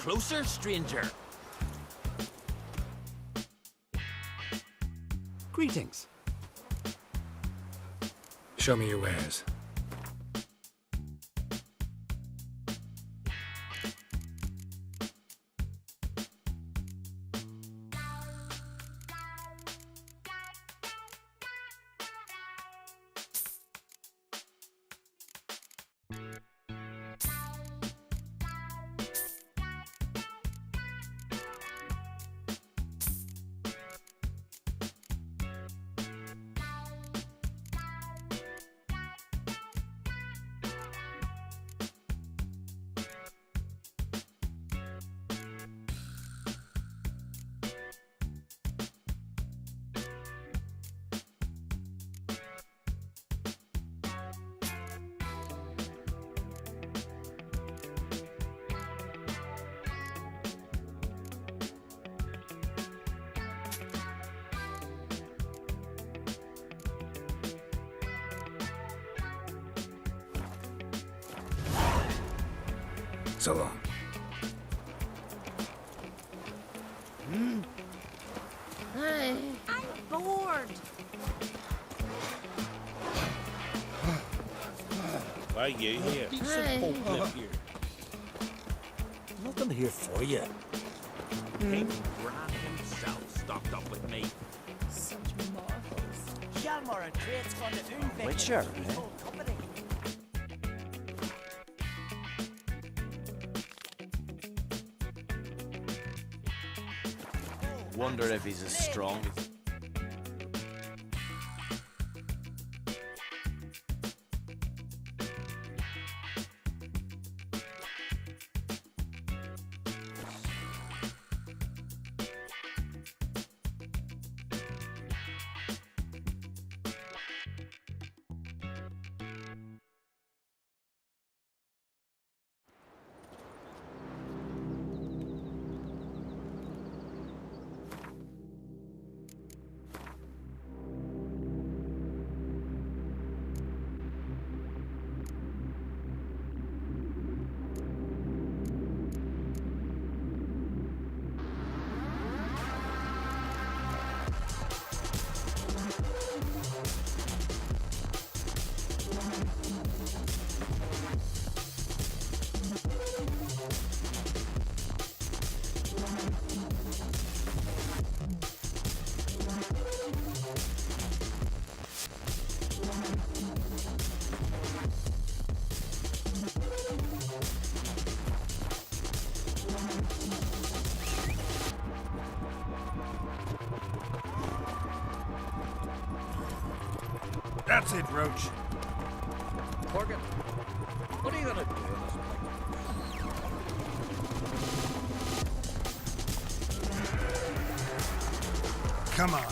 closer, stranger. Greetings. Show me your wares. So long. Hey, I'm bored. Why you here? Hey. Live here. Nothing here for you. King Bran himself stocked up with me. Such marvels. Hjalmar and trades from the Unvik. Witcher, Company. Wonder if he's as strong as... That's it, Roach. Corgan, what are you gonna do in this place? Come on.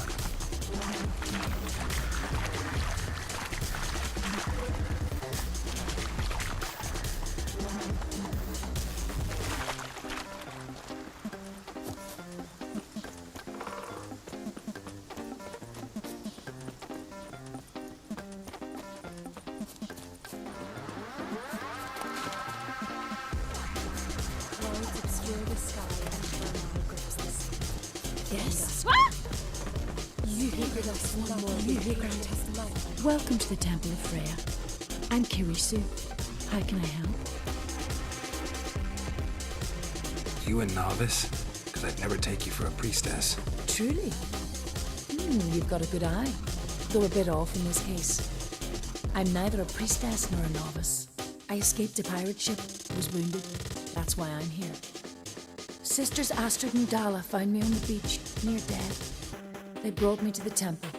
Lights obscure the sky and turmoil grips the sea. Yes. You hindered us one more. You grant us life. Welcome to the Temple of Freya. I'm Kirisu. How can I help? You a novice? Because I'd never take you for a priestess. Truly? You've got a good eye. Though a bit off in this case. I'm neither a priestess nor a novice. I escaped a pirate ship, was wounded. That's why I'm here. Sisters Astrid and Dala found me on the beach, near dead. They brought me to the temple,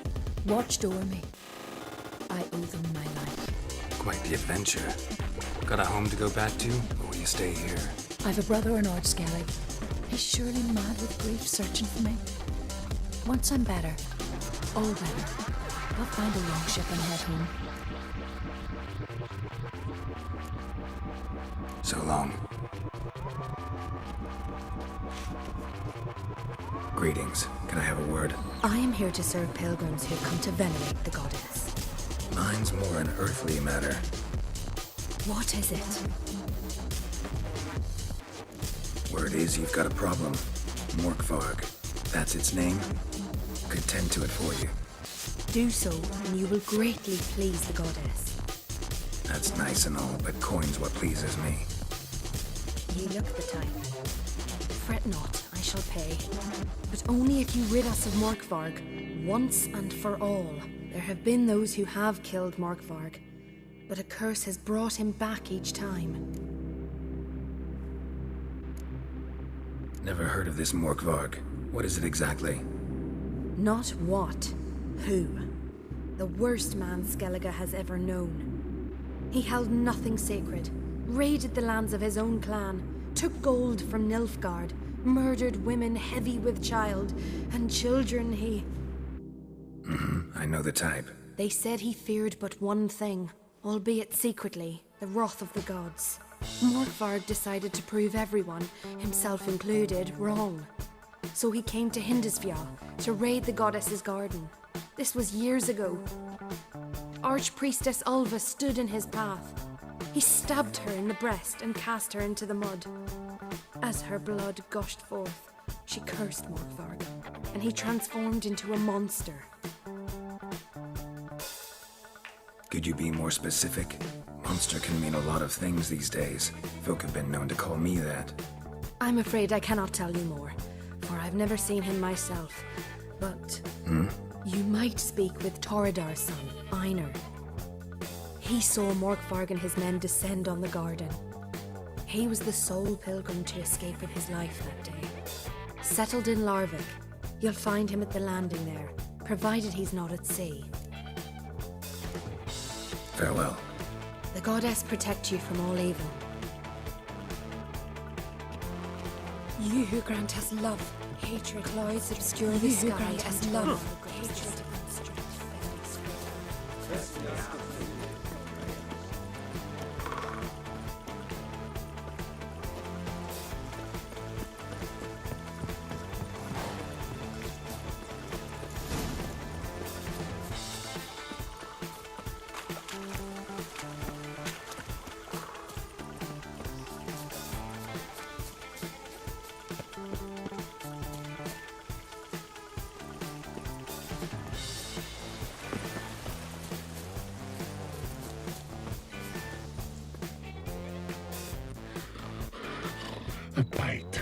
watched over me. I owe them my life. Quite the adventure. Got a home to go back to, or will you stay here? I've a brother in Ard Skellig. He's surely mad with grief searching for me. Once I'm better, all better, I'll find a longship and head home. So long. Greetings. Can I have a word? I am here to serve pilgrims who have come to venerate the goddess. Mine's more an earthly matter. What is it? Word is you've got a problem. Morkvarg. That's its name? Could tend to it for you. Do so, and you will greatly please the goddess. That's nice and all, but coin's what pleases me. Ye look the type. Fret not, I shall pay. But only if you rid us of Morkvarg, once and for all. There have been those who have killed Morkvarg, but a curse has brought him back each time. Never heard of this Morkvarg. What is it exactly? Not what, who. The worst man Skellige has ever known. He held nothing sacred, raided the lands of his own clan, took gold from Nilfgaard, murdered women heavy with child, and children he... I know the type. They said he feared but one thing, albeit secretly, the wrath of the gods. Morkvarg decided to prove everyone, himself included, wrong. So he came to Hindisfjall to raid the goddess's garden. This was years ago. Archpriestess Ulva stood in his path. He stabbed her in the breast and cast her into the mud. As her blood gushed forth, she cursed Morkvarg, and he transformed into a monster. Could you be more specific? Monster can mean a lot of things these days. Folk have been known to call me that. I'm afraid I cannot tell you more, for I've never seen him myself. But you might speak with Toradar's son, Einar. He saw Morkvarg and his men descend on the garden. He was the sole pilgrim to escape with his life that day. Settled in Larvik, you'll find him at the landing there, provided he's not at sea. Farewell. The goddess protect you from all evil. You who grant us love, hatred, clouds obscure the sky, grant us love, hatred. A bite,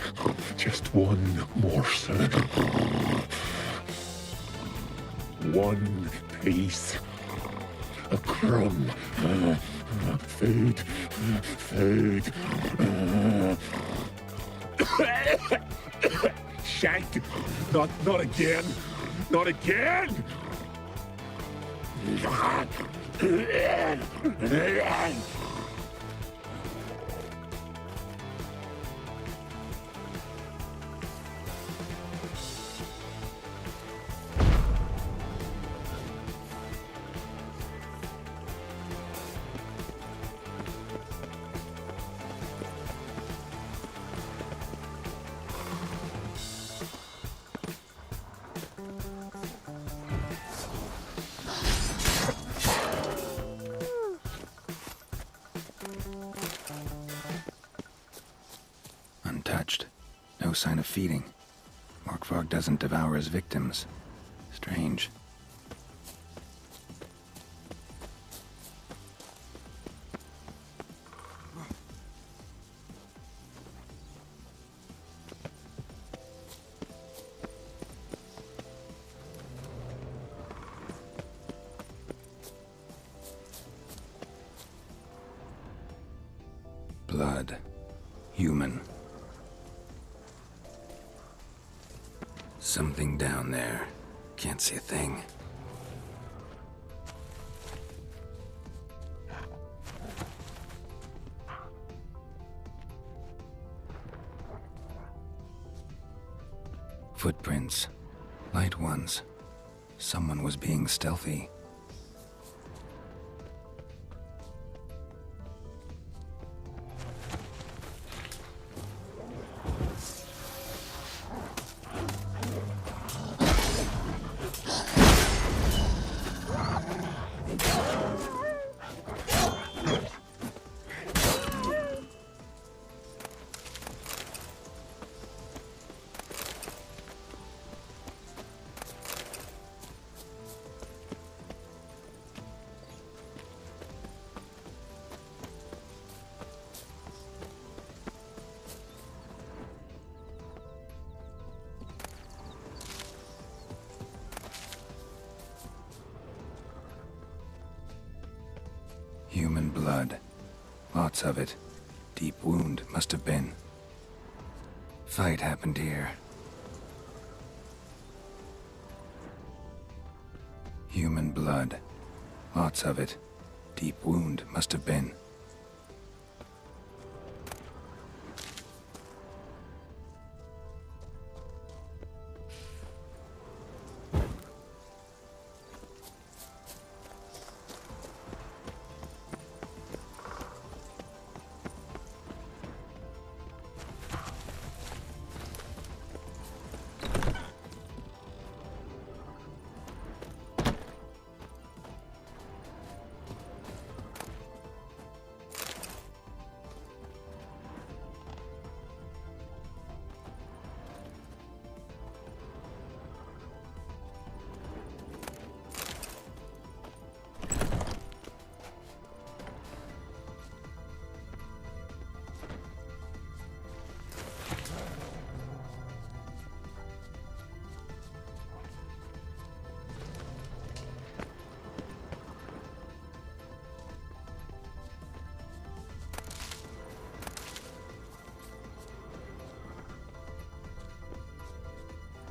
just one morsel. One piece. A crumb. Food. Food. Shank. Not again. Not again. Untouched. No sign of feeding. Morkvarg doesn't devour his victims. Strange. Blood. Human. Something down there. Can't see a thing. Footprints. Light ones. Someone was being stealthy. blood. Lots of it. Deep wound must have been. Fight happened here. Human blood. Lots of it. Deep wound must have been.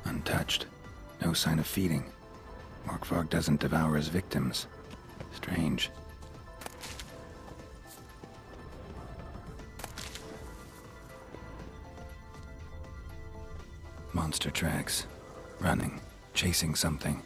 Untouched. No sign of feeding. Morkvarg doesn't devour his victims. Strange. Monster tracks. Running. Chasing something.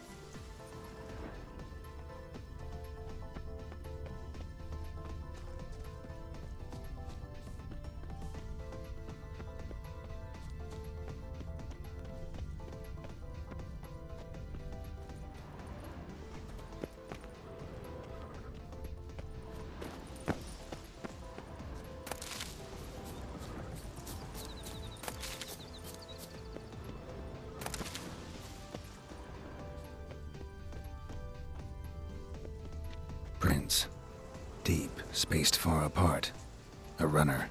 Prints. Deep, spaced far apart. A runner.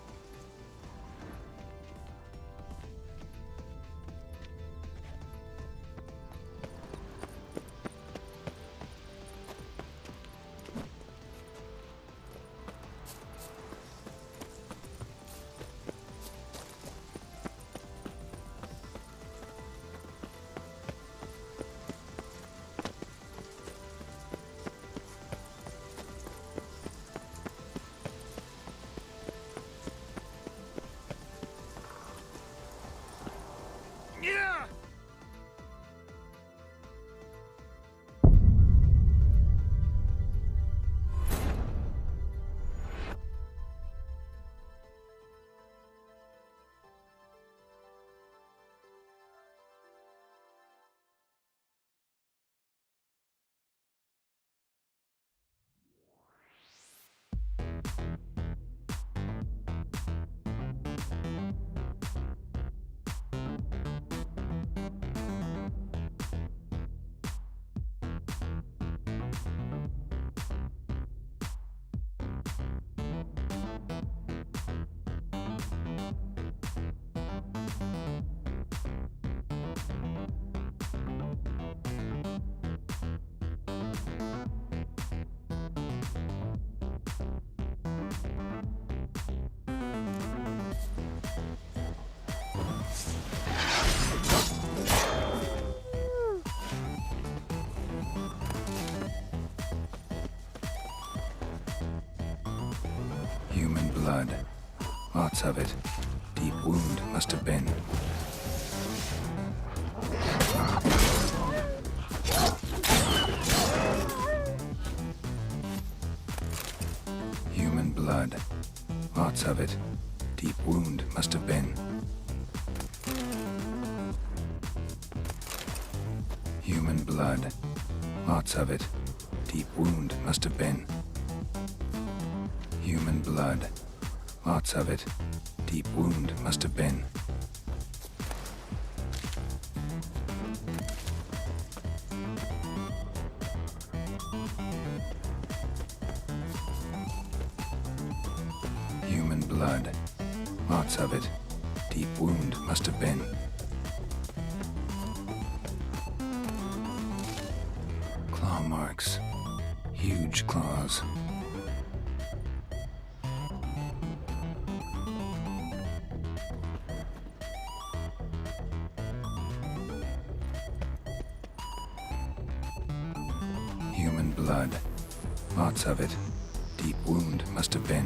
Human blood. Lots of it. Deep wound must have been. Human blood. Lots of it. Deep wound must have been. Human blood. Lots of it. Deep wound must have been. Human blood. Lots of it. Deep wound must have been. Human blood. Lots of it. Deep wound must have been. Claw marks. Huge claws. Human blood. Lots of it. Deep wound must have been.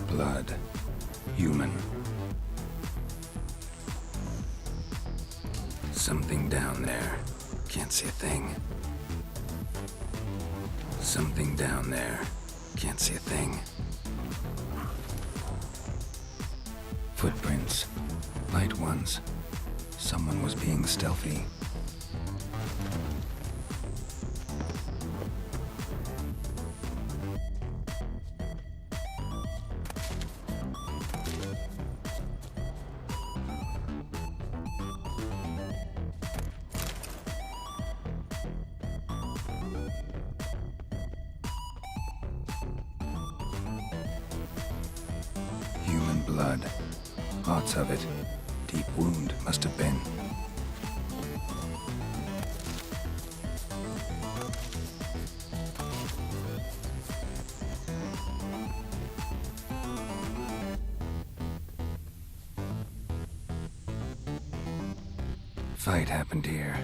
Blood. Human. Something down there. Can't see a thing. Something down there. Can't see a thing. Footprints. Light ones. Someone was being stealthy. Human blood. Lots of it. Deep wound must have been. Fight happened here.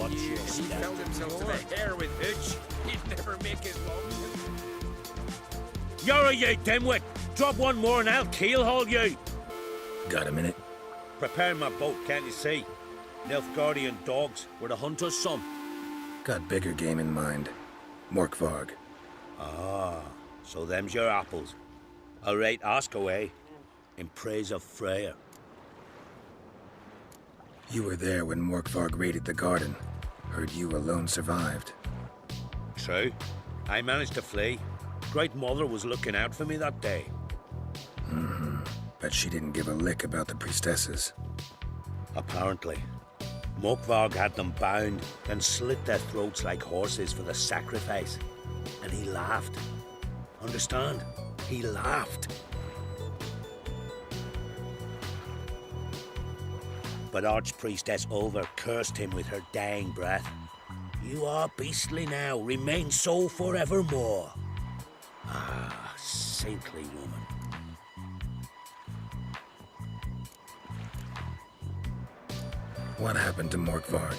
I knew he felt himself to the hair with Hitch. He'd never make his long. You're you dimwit! Drop one more and I'll keelhaul you! Got a minute? Prepare my boat, can't you see? Nilfgaardian dogs were the hunter's son. Got bigger game in mind. Morkvarg. Ah, so them's your apples. All right, ask away. In praise of Freyr. You were there when Morkvarg raided the garden. Heard you alone survived. True. I managed to flee. Great Mother was looking out for me that day. But she didn't give a lick about the priestesses. Apparently. Morkvarg had them bound, then slit their throats like horses for the sacrifice. And he laughed. Understand? He laughed. But Archpriestess Ulver cursed him with her dying breath. You are beastly now, remain so forevermore. Ah, saintly woman. What happened to Morkvarg?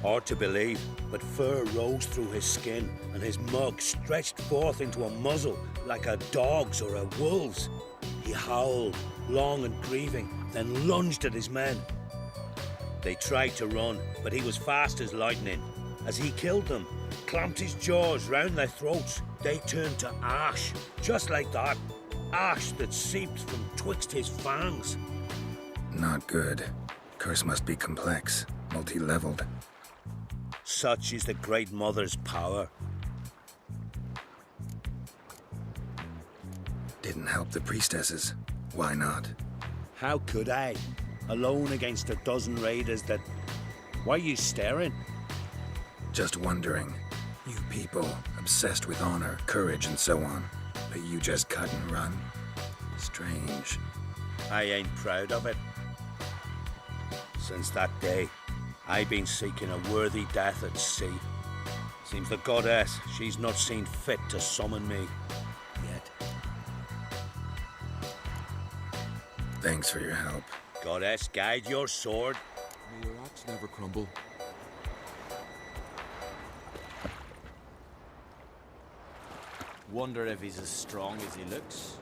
Hard to believe, but fur rose through his skin, and his mug stretched forth into a muzzle like a dog's or a wolf's. He howled, long and grieving, then lunged at his men. They tried to run, but he was fast as lightning. As he killed them, clamped his jaws round their throats, they turned to ash, just like that. Ash that seeped from twixt his fangs. Not good. Curse must be complex, multi-leveled. Such is the Great Mother's power. Didn't help the priestesses. Why not? How could I? Alone against a dozen raiders that... Why are you staring? Just wondering. You people, obsessed with honor, courage, and so on. But you just cut and run? Strange. I ain't proud of it. Since that day, I've been seeking a worthy death at sea. Seems the goddess, she's not seen fit to summon me yet. Thanks for your help. Goddess, guide your sword. May your axe never crumble. Wonder if he's as strong as he looks.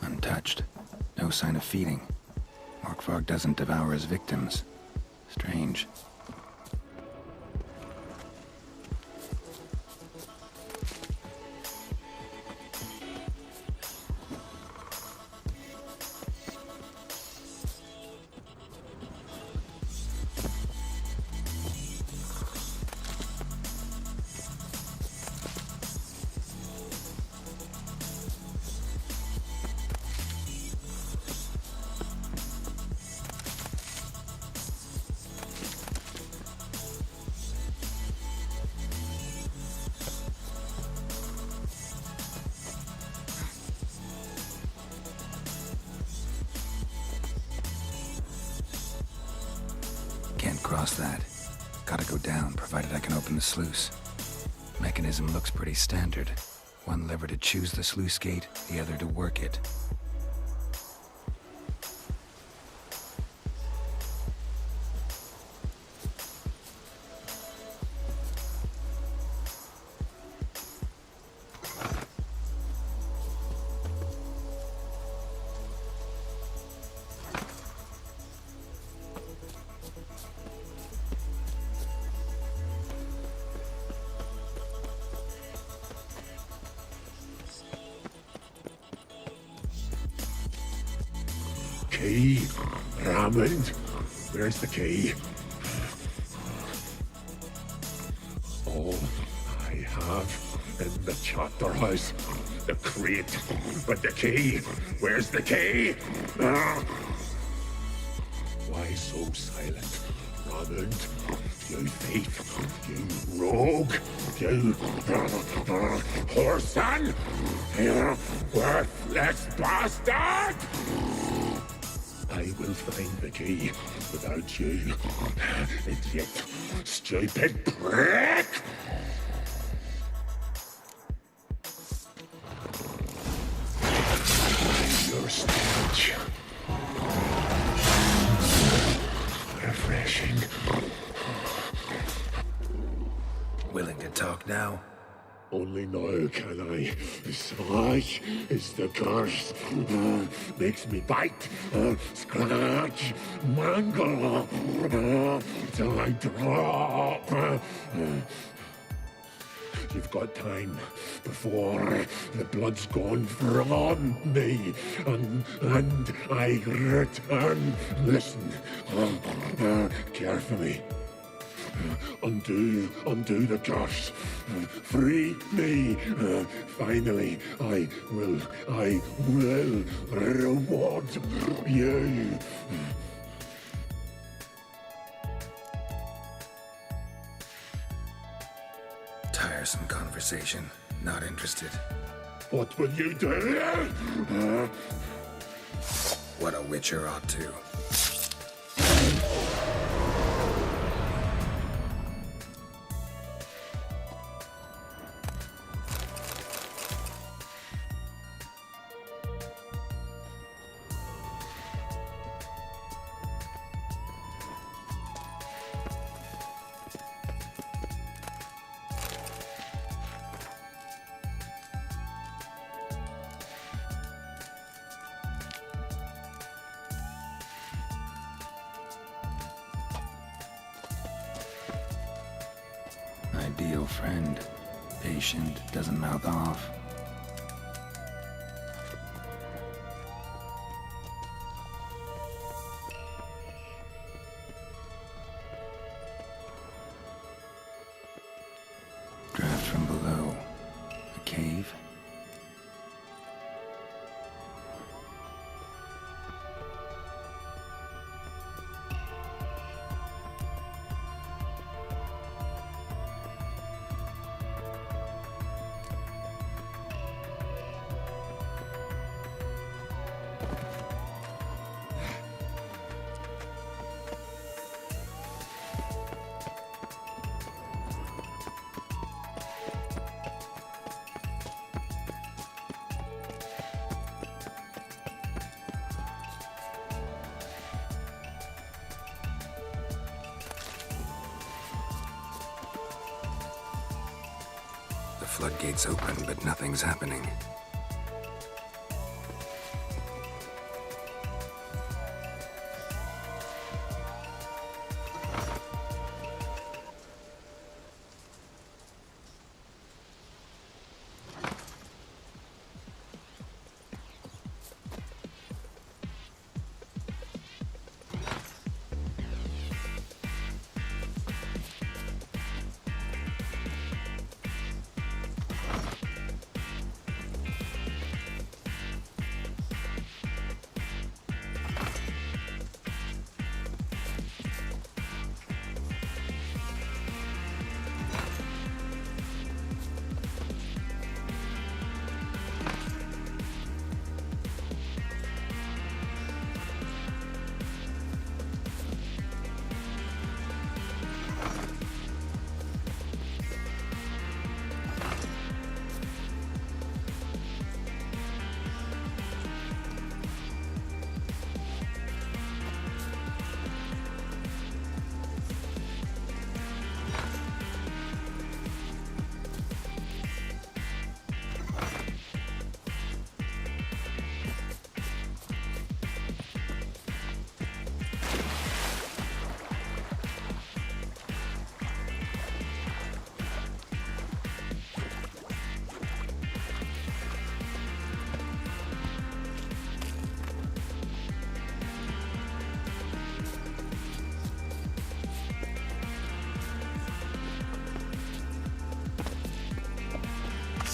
Untouched. No sign of feeding. Morkvarg doesn't devour his victims. Strange. across that. Gotta go down, provided I can open the sluice. Mechanism looks pretty standard. One lever to choose the sluice gate, the other to work it. Key, Raymond, where's the key? All I have in the Charterhouse, the crate, but the key, where's the key? Why so silent, Raymond? You thief, you rogue, you whoreson, you worthless bastard! I will find the key without you, idiot, stupid prick! Your stench. Refreshing. Willing to talk now? Only now can I. Slash is the curse. Makes me bite, scratch, mangle, till I drop. You've got time before the blood's gone from me, and I return. Listen, carefully. Undo the curse. Free me. Finally, I will reward you. Tiresome conversation. Not interested. What will you do? What a witcher ought to. Ideal friend. Patient, doesn't mouth off. Draft from below. A cave? The floodgates open, but nothing's happening.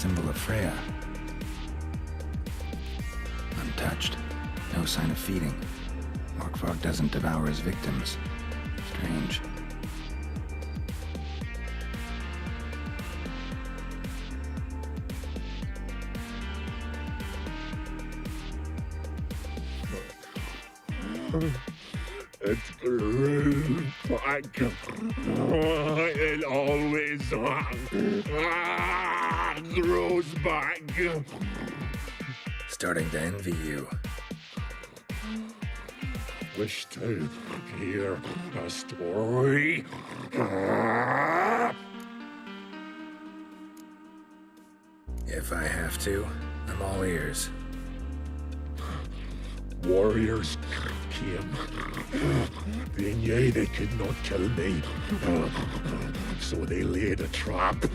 symbol of Freya. Untouched. No sign of feeding. Morkvarg doesn't devour his victims. Strange. It grew back. It always grows back. Starting to envy you. Wish to hear a story? If I have to, I'm all ears. Warriors came. They knew they could not kill me. So they laid a trap.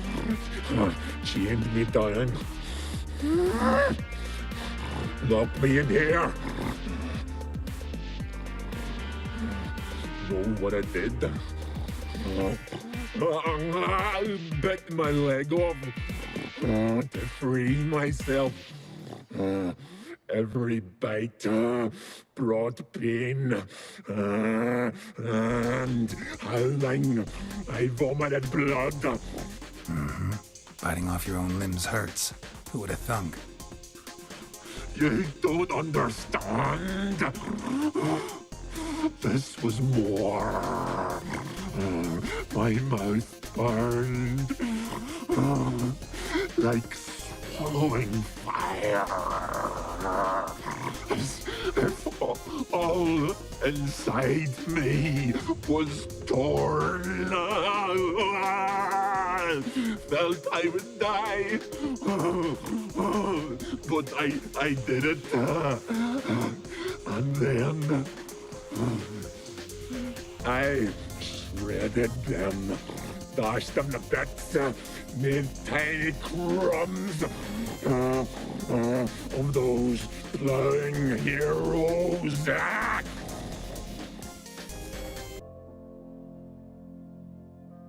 Chained me down. Locked me in here. Know what I did? I bit my leg off to free myself. Every bite brought pain, and howling, I vomited blood. Mm-hmm. Biting off your own limbs hurts. Who would have thunk? You don't understand. This was more. My mouth burned like swallowing fire. As if all inside me was torn. Felt I would die, but I did it. And then I shredded them, dashed them to bits, made tiny crumbs of those plowing heroes.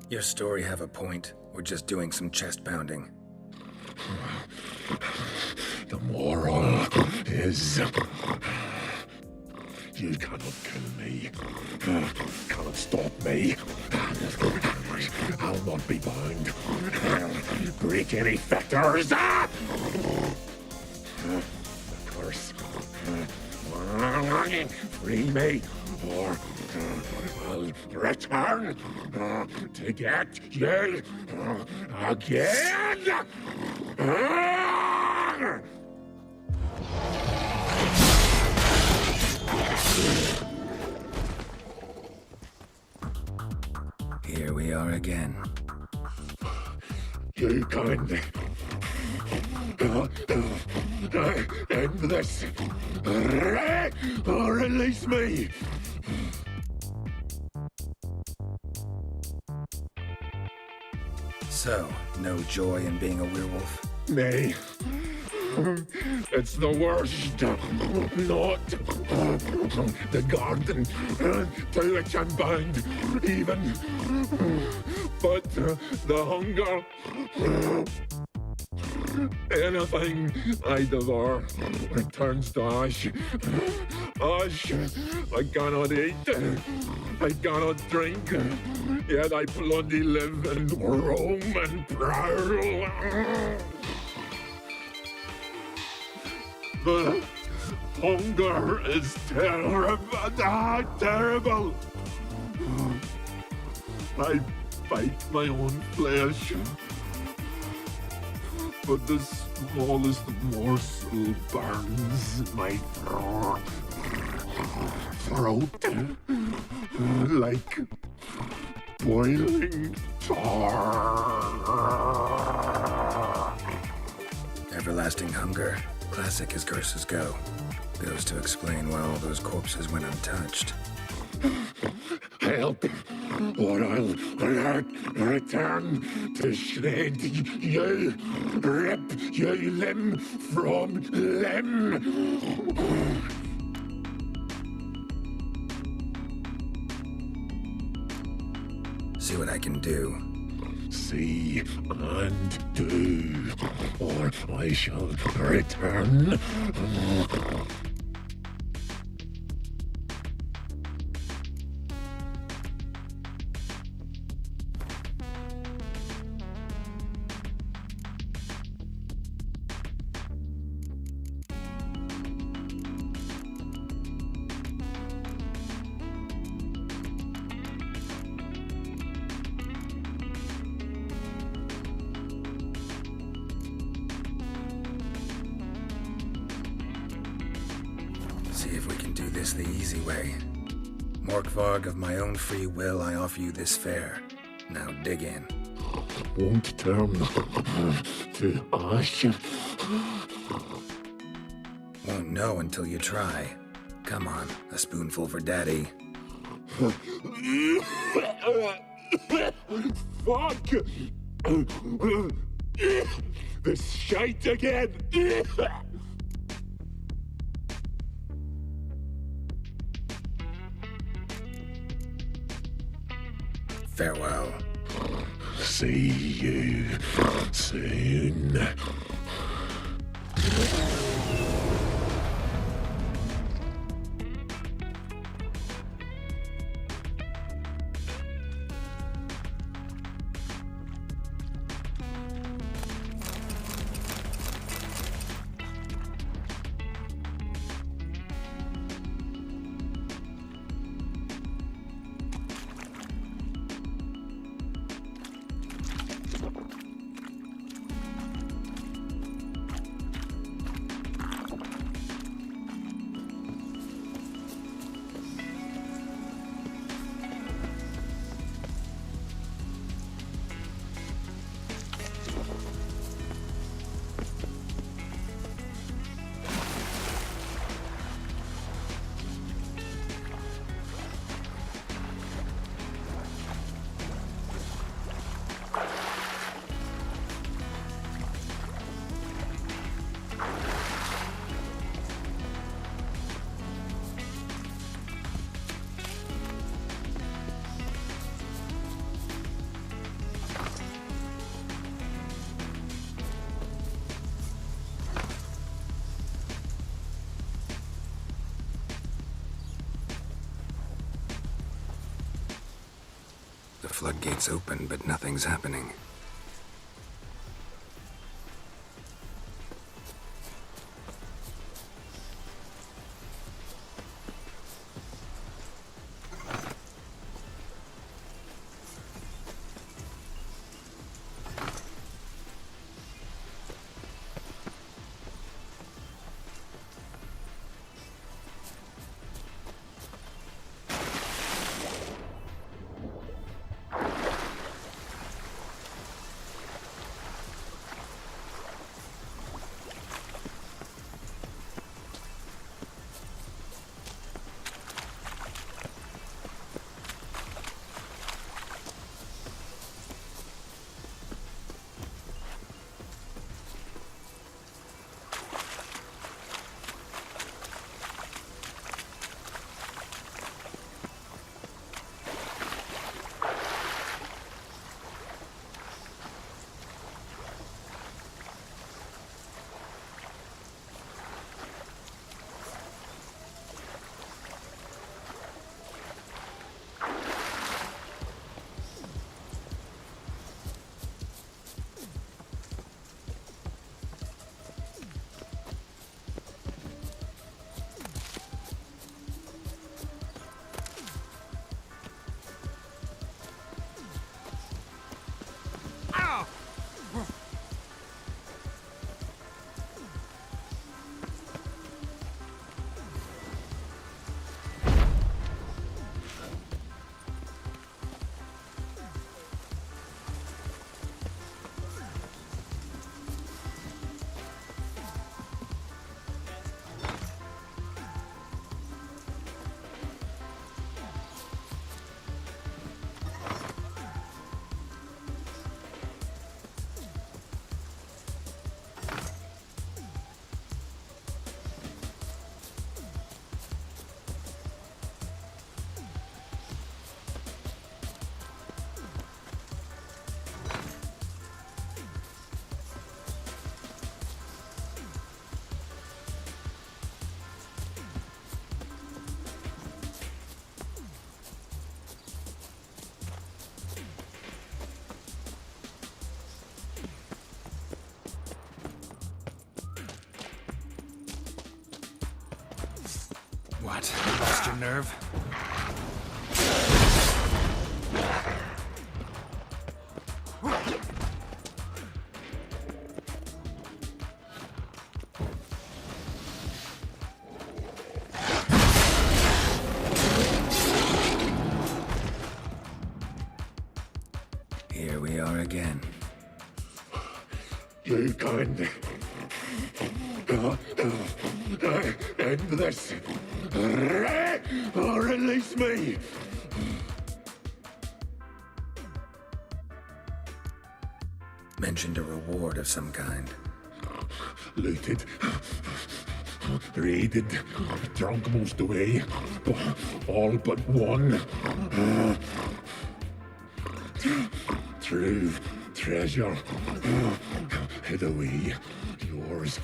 Your story have a point. We're just doing some chest pounding. The moral is you cannot kill me. Cannot stop me. I'll not be bound. Break any fetters. The curse. Free me, or I'll return to get you again. Here we are again. You kindly end this. Release me. So, no joy in being a werewolf? Nay. It's the worst. Not the garden to which I'm bound, even. But the hunger. Anything I devour returns to ash. Ash I cannot eat. I cannot drink. Yet I bloody live and roam and prowl. The hunger is terrible. Terrible. I bite my own flesh. But the smallest morsel burns my throat like boiling tar. Everlasting hunger. Classic as curses go. Goes to explain why all those corpses went untouched. Help, or I'll return to shred you, rip you limb from limb. See what I can do. see and do, or I shall return. See if we can do this the easy way. Morkvarg, of my own free will, I offer you this fare. Now dig in. Won't turn to ash. Won't know until you try. Come on, a spoonful for Daddy. Fuck! This shite again! Farewell. See you soon. The floodgates open, but nothing's happening. Lost your nerve? Here we are again. You can't end this. Release me. Mentioned a reward of some kind. Looted, raided, drunk most away, all but one. True treasure hid away. Yours.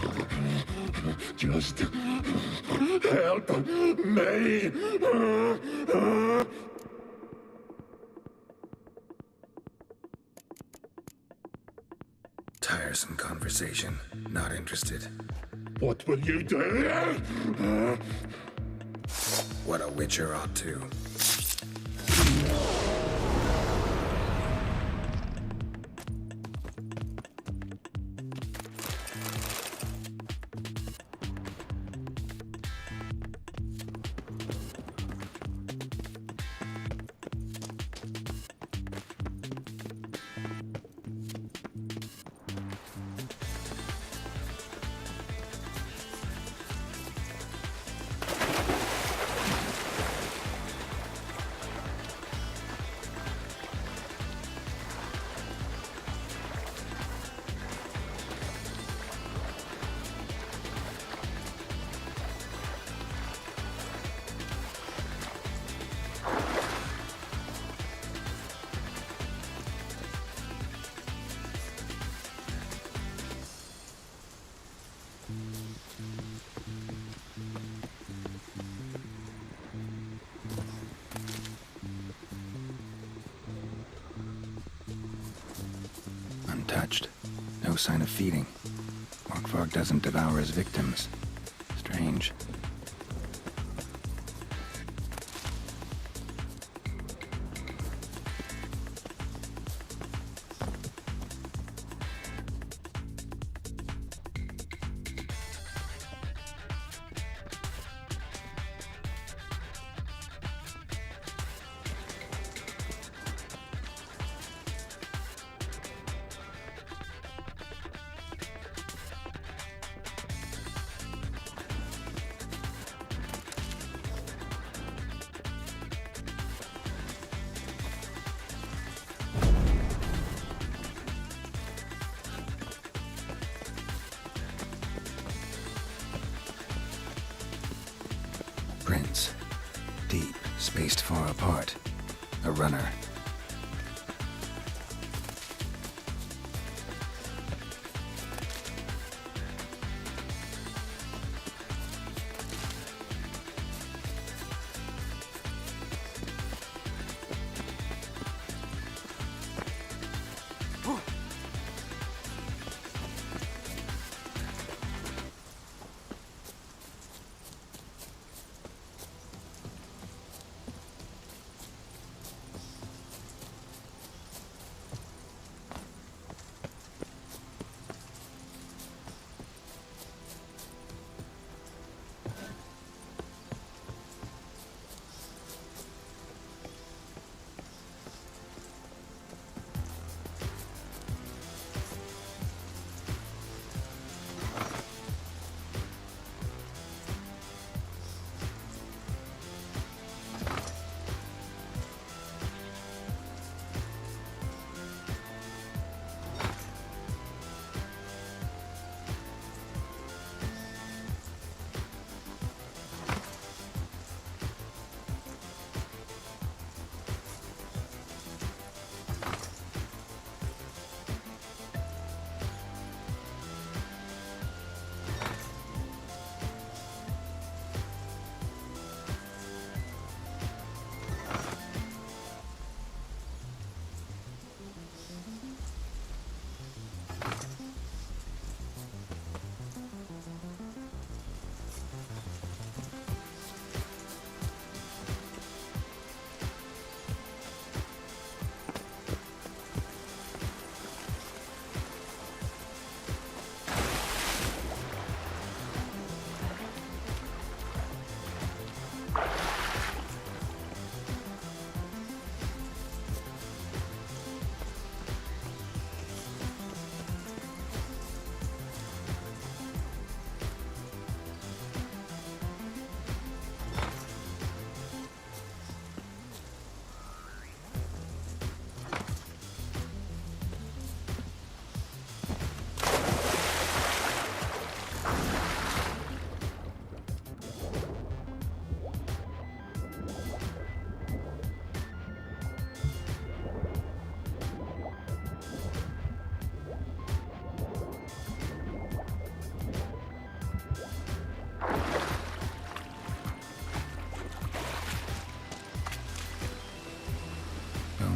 Just help me. Tiresome conversation. Not interested. What will you do? What a witcher ought to. Untouched. No sign of feeding. Morkvarg doesn't devour his victims. Strange. Prints. Deep, spaced far apart. A runner.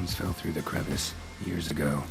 stones fell through the crevice years ago.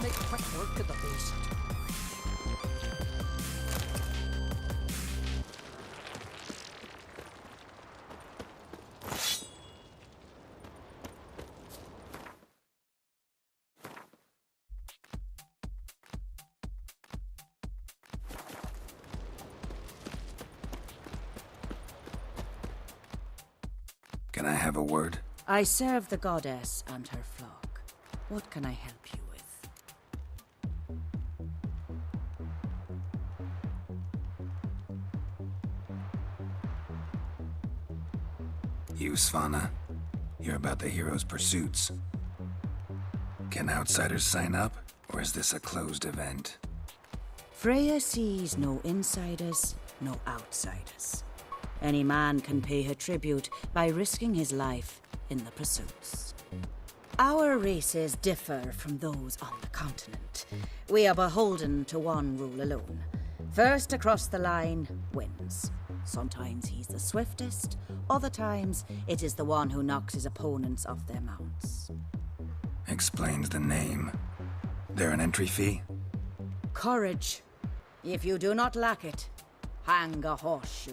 Make quick work of the beast. Can I have a word? I serve the goddess and her flock. What can I help you with? You, Svanna. You're about the hero's pursuits. Can outsiders sign up, or is this a closed event? Freya sees no insiders, no outsiders. Any man can pay her tribute by risking his life in the pursuits. Our races differ from those on the continent. We are beholden to one rule alone. First across the line wins. Sometimes he's the swiftest, other times it is the one who knocks his opponents off their mounts. Explains the name. There an entry fee? Courage. If you do not lack it, hang a horseshoe.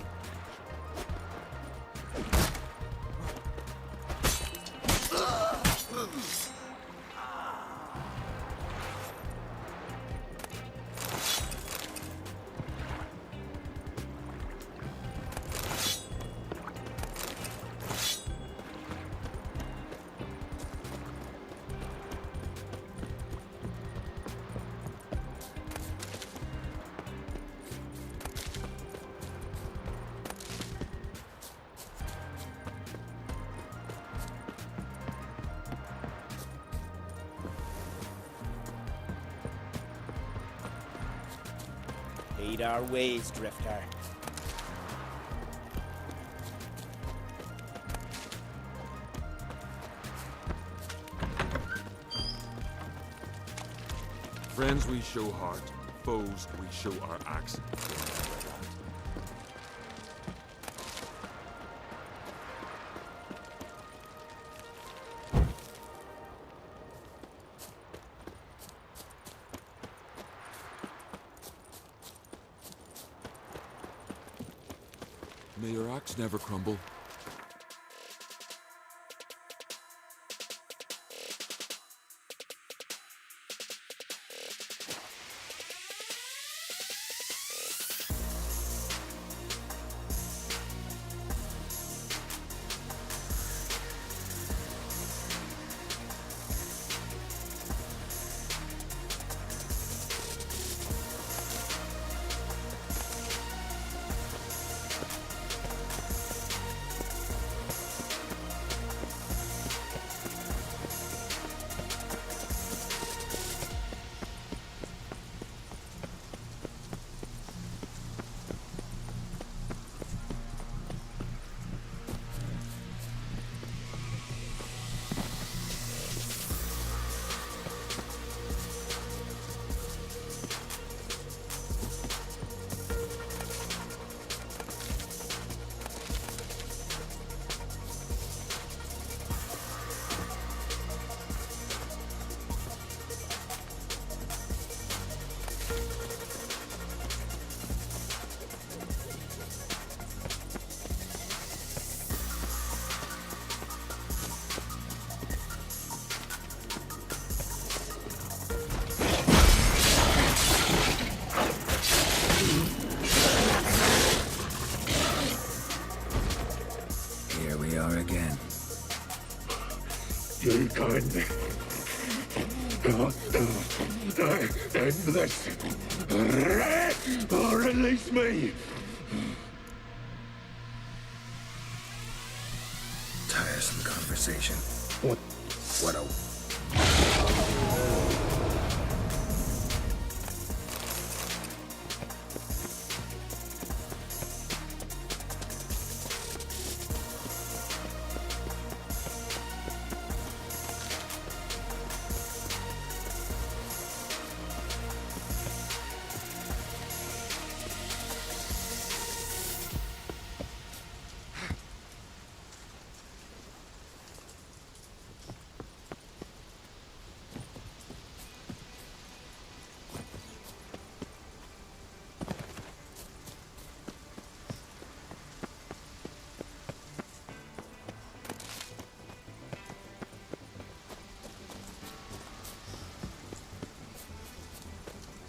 Heed our ways, Drifter. Friends we show heart, foes we show our axe. May your axe never crumble. Here we are again. You can't. End this. Or release me. Tiresome conversation. What a...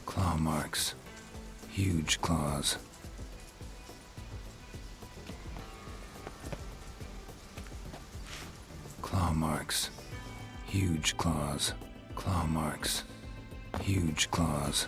Claw marks. Huge claws. Claw marks. Huge claws. Claw marks. Huge claws.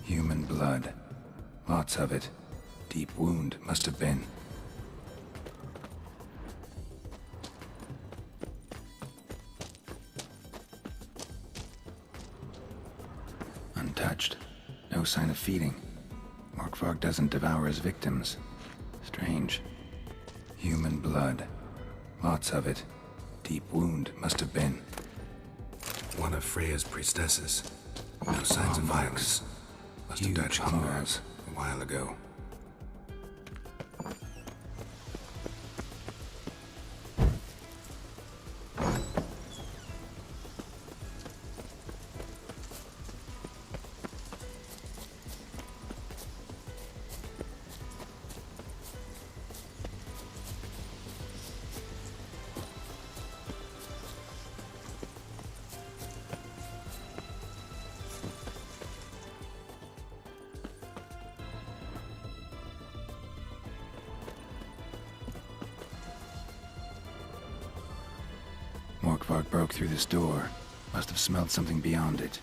Human blood. Lots of it. Deep wound, must have been. Untouched. No sign of feeding. Morkvarg doesn't devour his victims. Strange. Human blood. Lots of it. Deep wound, must have been. One of Freya's priestesses. No signs of violence. Must have died of hunger a while ago. Morkvarg broke through this door. Must have smelled something beyond it.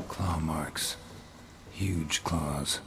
Claw marks. Huge claws.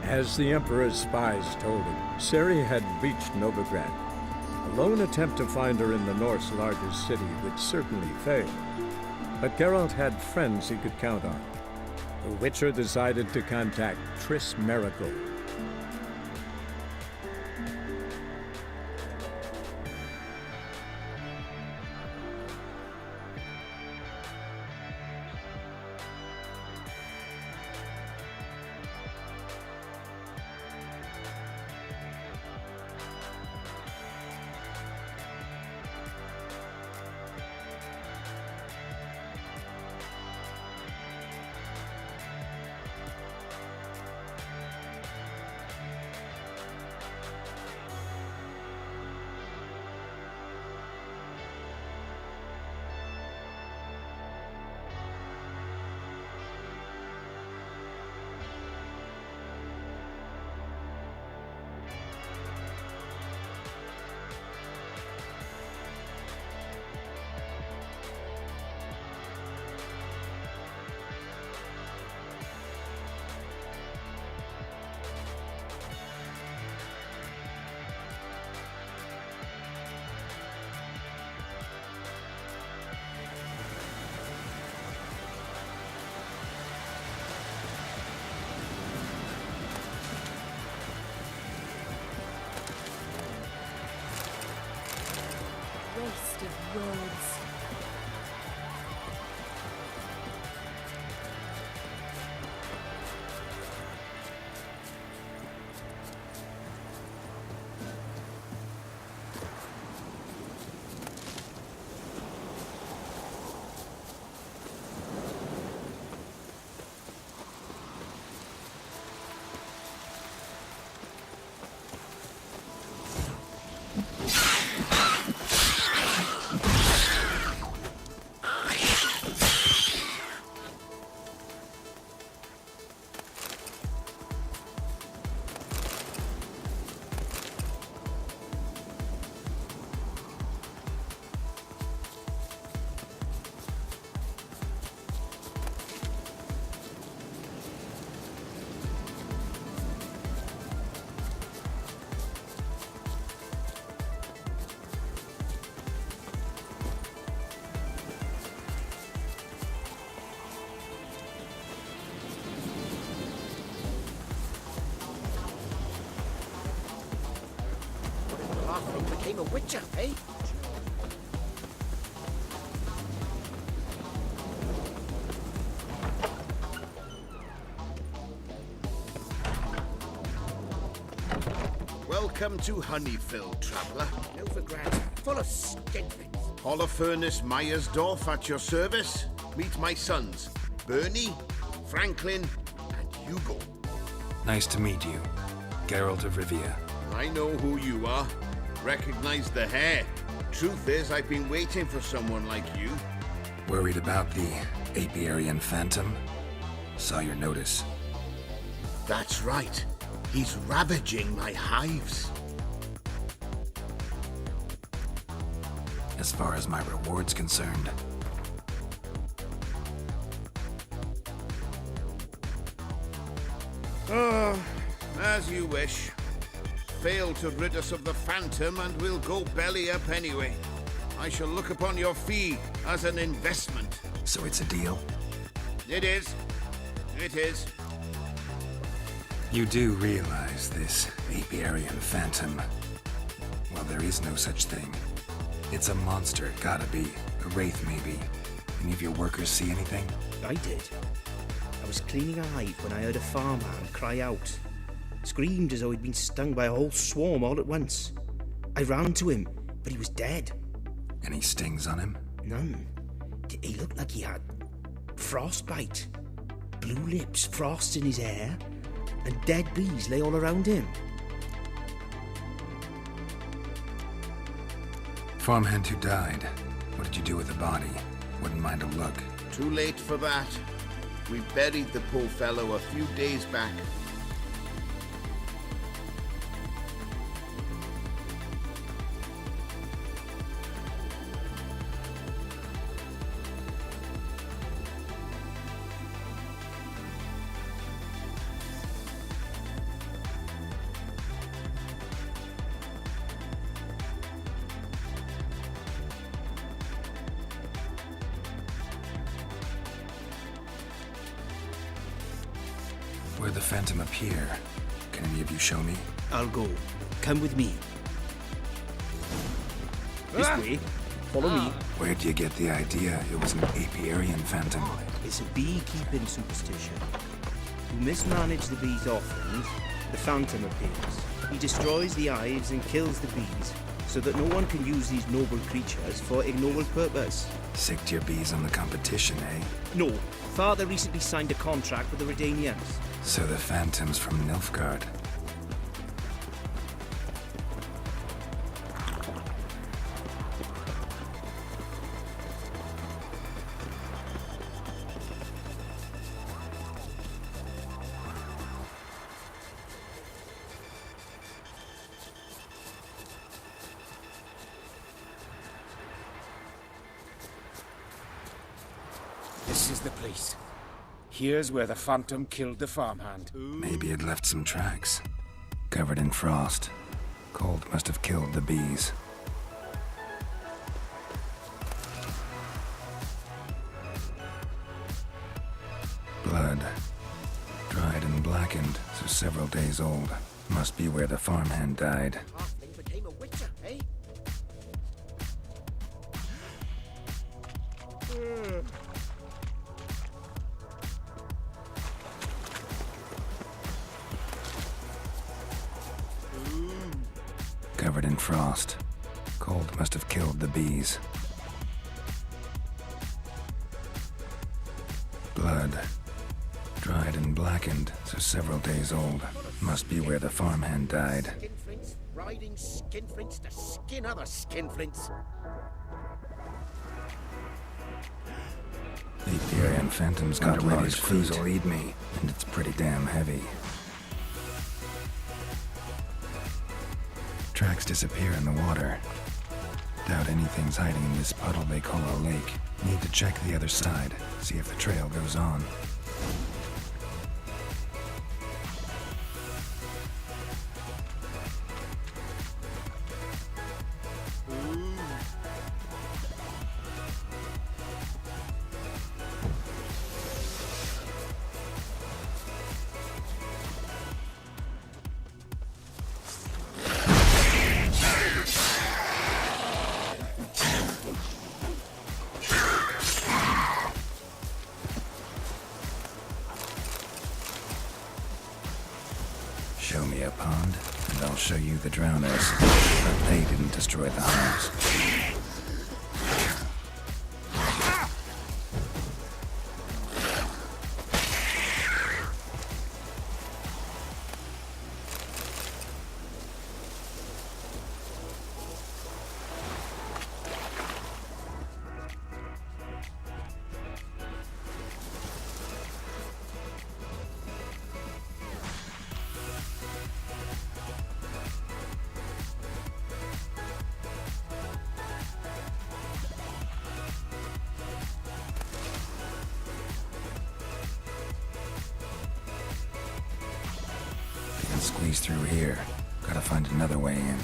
As the Emperor's spies told him, Ciri had reached Novigrad. A lone attempt to find her in the North's largest city would certainly fail. But Geralt had friends he could count on. The Witcher decided to contact Triss Merigold. Waste of words. Became a witcher, eh? Welcome to Honeyfield, traveller. Novigrad, full of skinflings. Holofernes Myersdorf at your service. Meet my sons, Bernie, Franklin, and Hugo. Nice to meet you, Geralt of Rivia. I know who you are. Recognize the hair. Truth is, I've been waiting for someone like you. Worried about the Apiarian Phantom? Saw your notice. That's right. He's ravaging my hives. As far as my reward's concerned, oh, as you wish. Fail to rid us of the Phantom and we'll go belly up anyway. I shall look upon your fee as an investment. So it's a deal? It is. It is. You do realize this Apiarian Phantom? Well, there is no such thing. It's a monster, gotta be. A wraith, maybe. Any of your workers see anything? I did. I was cleaning a hive when I heard a farmhand cry out. Screamed as though he'd been stung by a whole swarm all at once. I ran to him, but he was dead. Any stings on him? None. He looked like he had frostbite. Blue lips, frost in his hair, and dead bees lay all around him. Farmhand who died. What did you do with the body? Wouldn't mind a look. Too late for that. We buried the poor fellow a few days back. where the Phantom appear. Can any of you show me? I'll go. Come with me. This way. Follow me. Where'd you get the idea it was an apiarian phantom? It's a beekeeping superstition. You mismanage the bees' offerings, the Phantom appears. He destroys the hives and kills the bees, so that no one can use these noble creatures for ignoble purpose. Sicked your bees on the competition, eh? No. Father recently signed a contract with the Redanians. So the Phantom's from Nilfgaard. This is the place. Here's where the Phantom killed the farmhand. Maybe it left some tracks. Covered in frost. Cold must have killed the bees. Blood. Dried and blackened, so several days old. Must be where the farmhand died. Halfling became a witcher, eh? Covered in frost. Cold must have killed the bees. Blood. Dried and blackened, so several days old. Must be where the farmhand died. Skinflints riding skinflints to skin other skinflints. The Apiarian Phantom's got a his crews will eat me, and it's pretty damn heavy. Tracks disappear in the water. Doubt anything's hiding in this puddle they call a lake. Need to check the other side, see if the trail goes on. Show me a pond, and I'll show you the drowners. But they didn't destroy the hives. Squeeze through here. Gotta find another way in.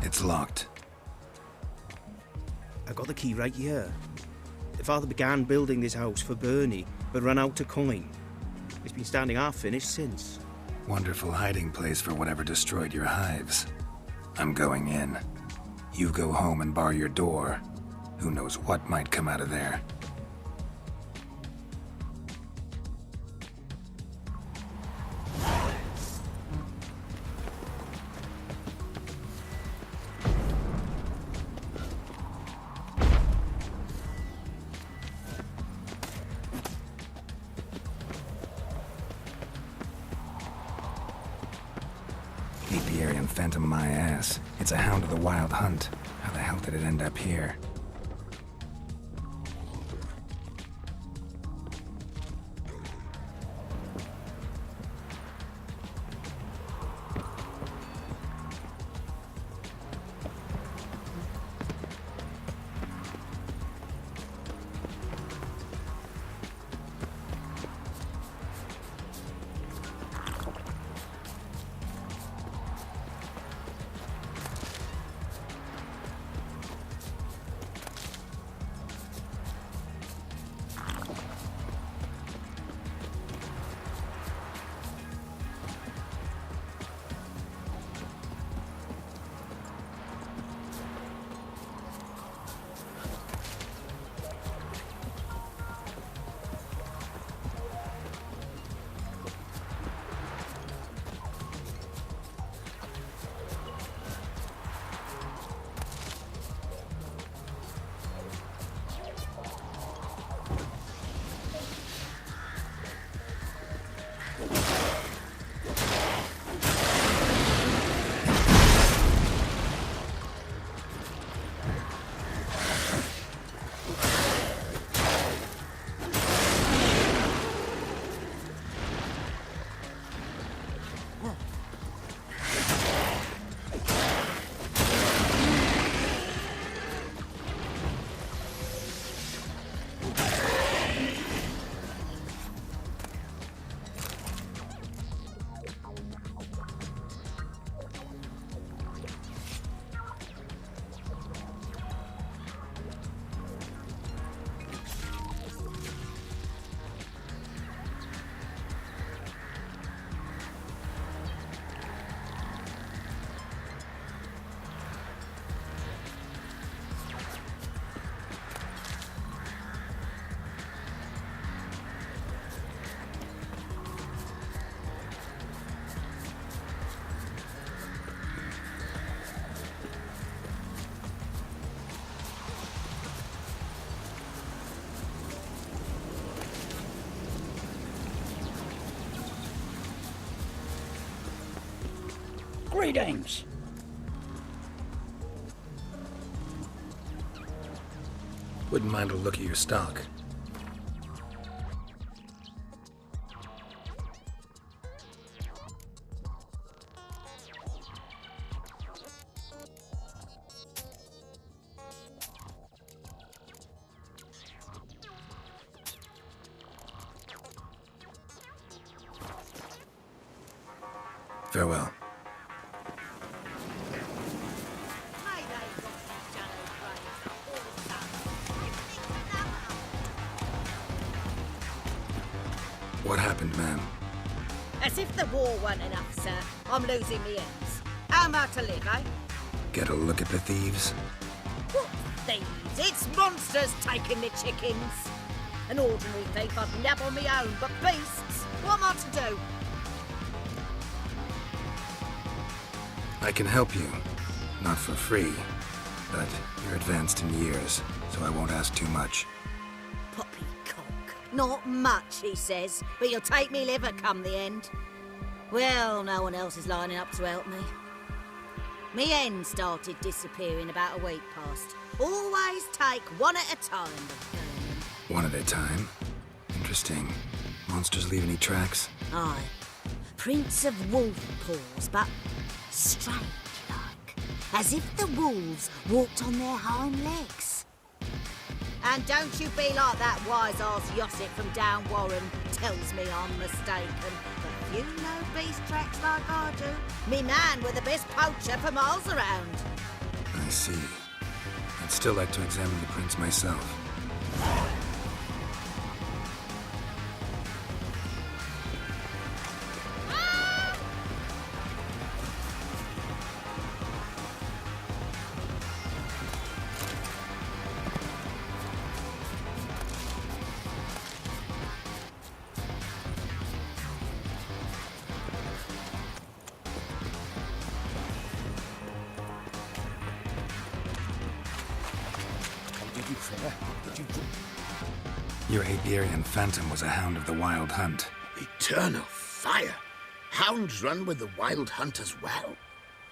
It's locked. I got the key right here. Father began building this house for Bernie, but ran out of coin. It's been standing half finished since. Wonderful hiding place for whatever destroyed your hives. I'm going in. You go home and bar your door. Who knows what might come out of there. Apiarian Phantom my ass. It's a hound of the Wild Hunt. How the hell did it end up here? Greetings. Wouldn't mind a look at your stock. Farewell. What happened, ma'am? As if the war weren't enough, sir. I'm losing me ends. How am I to live, eh? Get a look at the thieves? What thieves? It's monsters taking me chickens. An ordinary thief I'd nab on me own, but beasts? What am I to do? I can help you. Not for free, but you're advanced in years, so I won't ask too much. Poppycock. Not much, he says, but you'll take me liver come the end. Well, no one else is lining up to help me. Me hen started disappearing about a week past. Always take one at a time. One at a time? Interesting. Monsters leave any tracks? Aye. Prints of wolf paws, but strange like. As if the wolves walked on their hind legs. And don't you be like that wise-ass Yossit from down Warren tells me I'm mistaken. But you know beast tracks like I do. Me man were the best poacher for miles around. I see. I'd still like to examine the prints myself. Your Iberian Phantom was a hound of the Wild Hunt. Eternal fire! Hounds run with the Wild Hunt as well.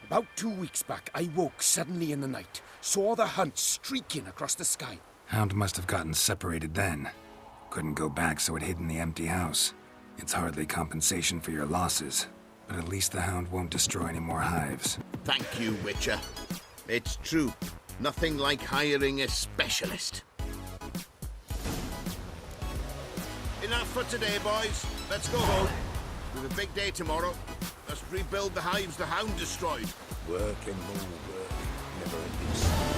About 2 weeks back, I woke suddenly in the night, saw the hunt streaking across the sky. Hound must have gotten separated then. Couldn't go back, so it hid in the empty house. It's hardly compensation for your losses, but at least the hound won't destroy any more hives. Thank you, Witcher. It's true. Nothing like hiring a specialist. Enough for today, boys. Let's go home. We've a big day tomorrow. Let's rebuild the hives the hound destroyed. Work and more work. Never ending.